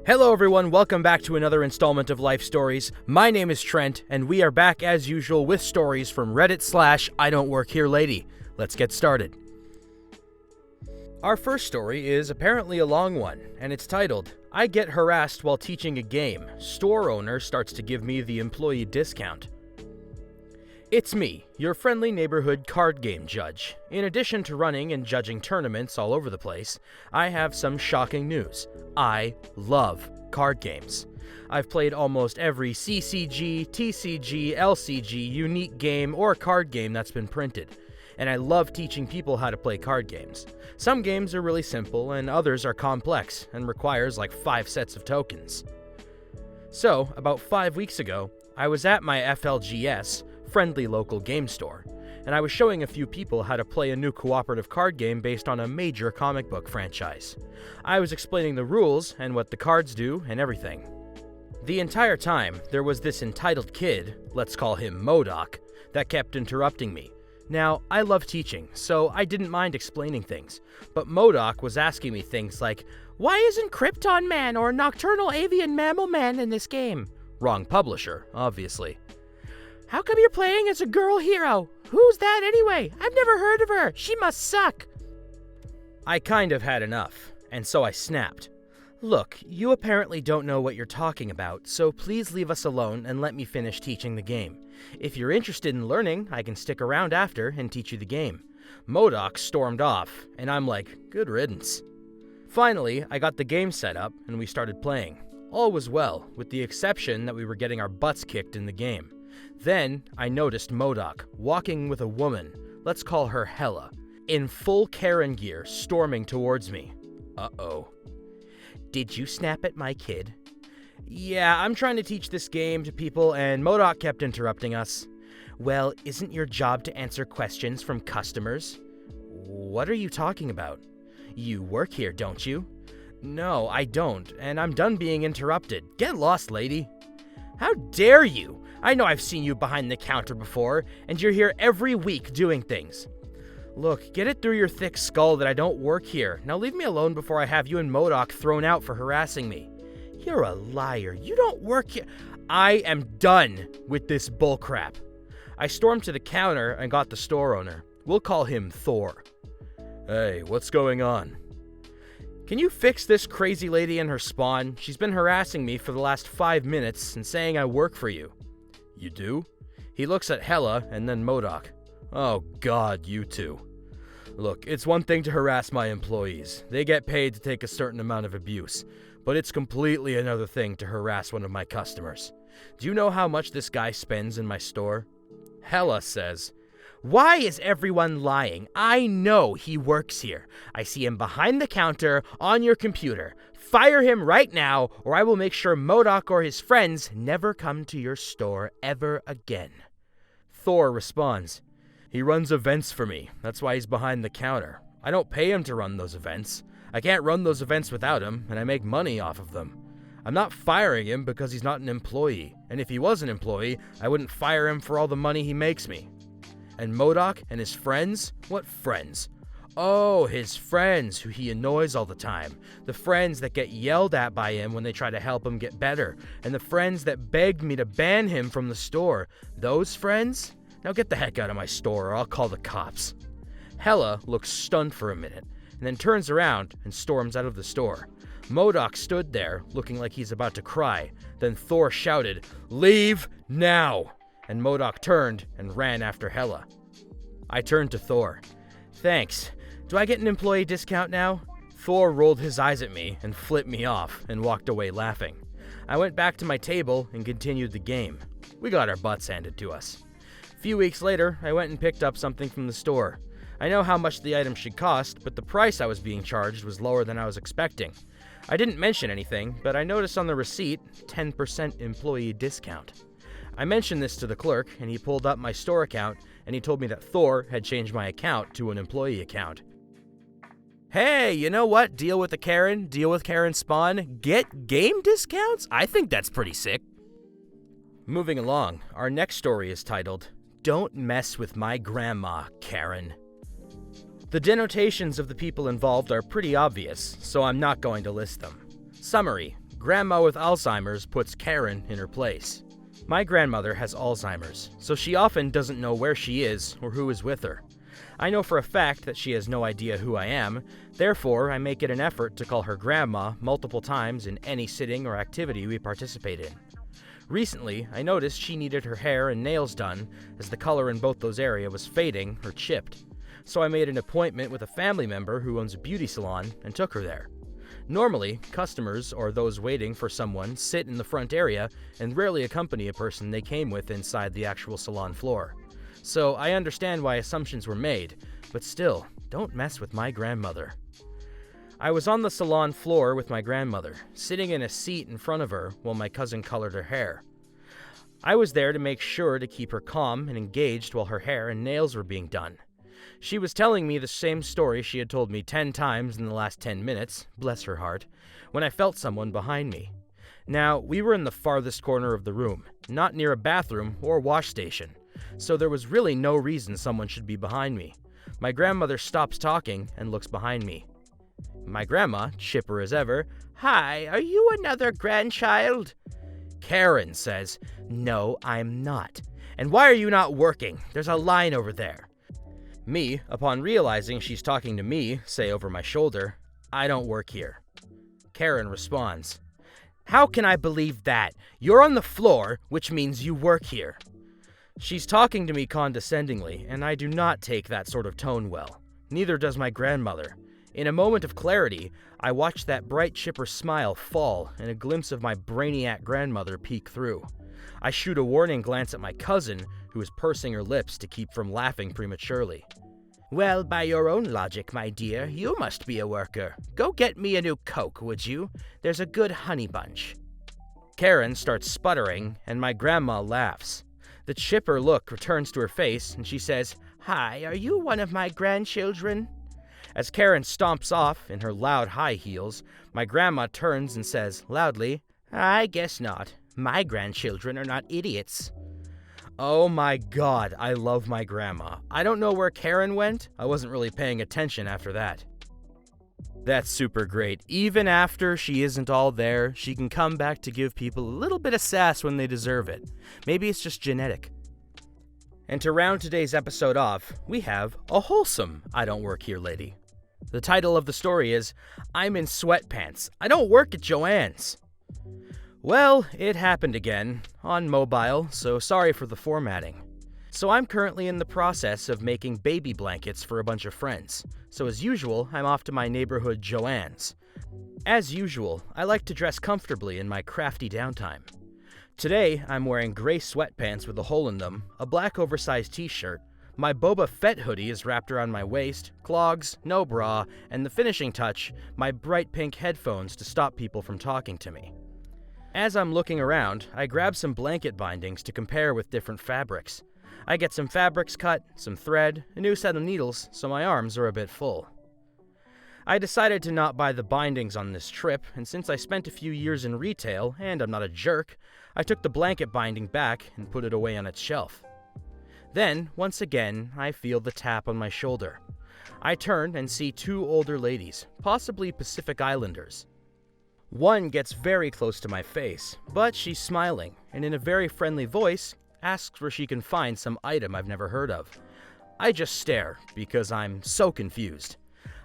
Hello everyone, welcome back to another installment of Life Stories. My name is Trent, and we are back as usual with stories from Reddit/idontworkherelady. Let's get started. Our first story is apparently a long one, and it's titled, I Get Harassed While Teaching a Game. Store Owner Starts to Give Me the Employee Discount. It's me, your friendly neighborhood card game judge. In addition to running and judging tournaments all over the place, I have some shocking news. I love card games. I've played almost every CCG, TCG, LCG, unique game, or card game that's been printed. And I love teaching people how to play card games. Some games are really simple, and others are complex and requires like 5 sets of tokens. So, about 5 weeks ago, I was at my FLGS, friendly local game store, and I was showing a few people how to play a new cooperative card game based on a major comic book franchise. I was explaining the rules and what the cards do and everything. The entire time, there was this entitled kid, let's call him MODOK, that kept interrupting me. Now, I love teaching, so I didn't mind explaining things, but MODOK was asking me things like, why isn't Krypton Man or Nocturnal Avian Mammal Man in this game? Wrong publisher, obviously. How come you're playing as a girl hero? Who's that anyway? I've never heard of her. She must suck. I kind of had enough, and so I snapped. Look, you apparently don't know what you're talking about, so please leave us alone and let me finish teaching the game. If you're interested in learning, I can stick around after and teach you the game. MODOK stormed off, and I'm like, good riddance. Finally, I got the game set up, and we started playing. All was well, with the exception that we were getting our butts kicked in the game. Then, I noticed MODOK walking with a woman, let's call her Hella, in full Karen gear, storming towards me. Uh-oh. Did you snap at my kid? Yeah, I'm trying to teach this game to people, and MODOK kept interrupting us. Well, isn't your job to answer questions from customers? What are you talking about? You work here, don't you? No, I don't, and I'm done being interrupted. Get lost, lady. How dare you? I know I've seen you behind the counter before, and you're here every week doing things. Look, get it through your thick skull that I don't work here. Now leave me alone before I have you and MODOK thrown out for harassing me. You're a liar. You don't work here. I am done with this bullcrap. I stormed to the counter and got the store owner. We'll call him Thor. Hey, what's going on? Can you fix this crazy lady and her spawn? She's been harassing me for the last 5 minutes and saying I work for you. You do? He looks at Hella and then MODOK. Oh God, you two. Look, it's one thing to harass my employees. They get paid to take a certain amount of abuse. But it's completely another thing to harass one of my customers. Do you know how much this guy spends in my store? Hella says, why is everyone lying? I know he works here. I see him behind the counter on your computer. Fire him right now, or I will make sure MODOK or his friends never come to your store ever again. Thor responds, he runs events for me. That's why he's behind the counter. I don't pay him to run those events. I can't run those events without him, and I make money off of them. I'm not firing him because he's not an employee, and if he was an employee, I wouldn't fire him for all the money he makes me. And MODOK and his friends? What friends? Oh, his friends who he annoys all the time. The friends that get yelled at by him when they try to help him get better. And the friends that begged me to ban him from the store. Those friends? Now get the heck out of my store or I'll call the cops. Hella looks stunned for a minute, and then turns around and storms out of the store. MODOK stood there, looking like he's about to cry. Then Thor shouted, leave now! And MODOK turned and ran after Hella. I turned to Thor. Thanks. Do I get an employee discount now? Thor rolled his eyes at me and flipped me off and walked away laughing. I went back to my table and continued the game. We got our butts handed to us. A few weeks later, I went and picked up something from the store. I know how much the item should cost, but the price I was being charged was lower than I was expecting. I didn't mention anything, but I noticed on the receipt, 10% employee discount. I mentioned this to the clerk, and he pulled up my store account, and he told me that Thor had changed my account to an employee account. Hey, you know what? Deal with the Karen, deal with Karen spawn, get game discounts? I think that's pretty sick. Moving along, our next story is titled, Don't Mess With My Grandma, Karen. The denotations of the people involved are pretty obvious, so I'm not going to list them. Summary. Grandma with Alzheimer's puts Karen in her place. My grandmother has Alzheimer's, so she often doesn't know where she is or who is with her. I know for a fact that she has no idea who I am, therefore I make it an effort to call her grandma multiple times in any sitting or activity we participate in. Recently, I noticed she needed her hair and nails done, as the color in both those areas was fading or chipped. So I made an appointment with a family member who owns a beauty salon and took her there. Normally, customers or those waiting for someone sit in the front area and rarely accompany a person they came with inside the actual salon floor. So I understand why assumptions were made, but still, don't mess with my grandmother. I was on the salon floor with my grandmother, sitting in a seat in front of her while my cousin colored her hair. I was there to make sure to keep her calm and engaged while her hair and nails were being done. She was telling me the same story she had told me 10 times in the last 10 minutes, bless her heart, when I felt someone behind me. Now, we were in the farthest corner of the room, not near a bathroom or wash station, so there was really no reason someone should be behind me. My grandmother stops talking and looks behind me. My grandma, chipper as ever, "Hi, are you another grandchild?" Karen says, "No, I'm not. And why are you not working? There's a line over there." Me, upon realizing she's talking to me, say over my shoulder, "I don't work here." Karen responds, "How can I believe that? You're on the floor, which means you work here." She's talking to me condescendingly, and I do not take that sort of tone well. Neither does my grandmother. In a moment of clarity, I watch that bright chipper smile fall and a glimpse of my brainiac grandmother peek through. I shoot a warning glance at my cousin, who is pursing her lips to keep from laughing prematurely. "Well, by your own logic, my dear, you must be a worker. Go get me a new Coke, would you? There's a good honey bunch." Karen starts sputtering, and my grandma laughs. The chipper look returns to her face, and she says, "Hi, are you one of my grandchildren?" As Karen stomps off in her loud high heels, my grandma turns and says loudly, "I guess not. My grandchildren are not idiots." Oh my god, I love my grandma. I don't know where Karen went. I wasn't really paying attention after that. That's super great. Even after she isn't all there, she can come back to give people a little bit of sass when they deserve it. Maybe it's just genetic. And to round today's episode off, we have a wholesome I Don't Work Here Lady. The title of the story is, "I'm in Sweatpants. I don't work at Joann's." Well, it happened again, on mobile, so sorry for the formatting. So I'm currently in the process of making baby blankets for a bunch of friends. So as usual, I'm off to my neighborhood Joann's. As usual, I like to dress comfortably in my crafty downtime. Today, I'm wearing gray sweatpants with a hole in them, a black oversized t-shirt, my Boba Fett hoodie is wrapped around my waist, clogs, no bra, and the finishing touch, my bright pink headphones to stop people from talking to me. As I'm looking around, I grab some blanket bindings to compare with different fabrics. I get some fabrics cut, some thread, a new set of needles, so my arms are a bit full. I decided to not buy the bindings on this trip, and since I spent a few years in retail, and I'm not a jerk, I took the blanket binding back and put it away on its shelf. Then, once again, I feel the tap on my shoulder. I turn and see 2 older ladies, possibly Pacific Islanders. One gets very close to my face, but she's smiling, and in a very friendly voice, asks where she can find some item I've never heard of. I just stare, because I'm so confused.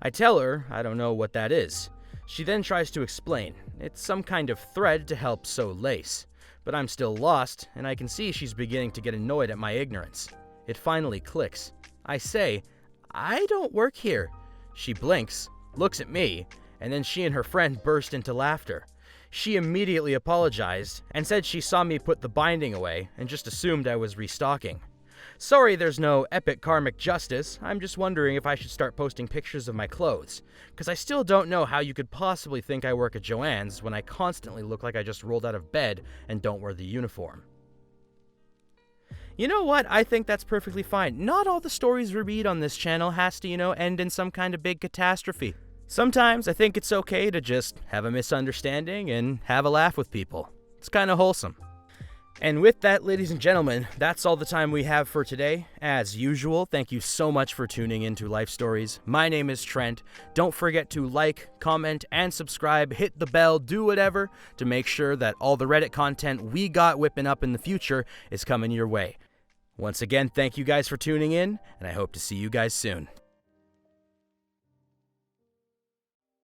I tell her I don't know what that is. She then tries to explain. It's some kind of thread to help sew lace. But I'm still lost, and I can see she's beginning to get annoyed at my ignorance. It finally clicks. I say, "I don't work here." She blinks, looks at me, and then she and her friend burst into laughter. She immediately apologized and said she saw me put the binding away and just assumed I was restocking. Sorry there's no epic karmic justice, I'm just wondering if I should start posting pictures of my clothes, because I still don't know how you could possibly think I work at Joann's when I constantly look like I just rolled out of bed and don't wear the uniform. You know what? I think that's perfectly fine. Not all the stories we read on this channel has to, end in some kind of big catastrophe. Sometimes I think it's okay to just have a misunderstanding and have a laugh with people. It's kind of wholesome. And with that, ladies and gentlemen, that's all the time we have for today. As usual, thank you so much for tuning into Life Stories. My name is Trent. Don't forget to like, comment, and subscribe. Hit the bell, do whatever to make sure that all the Reddit content we got whipping up in the future is coming your way. Once again, thank you guys for tuning in, and I hope to see you guys soon.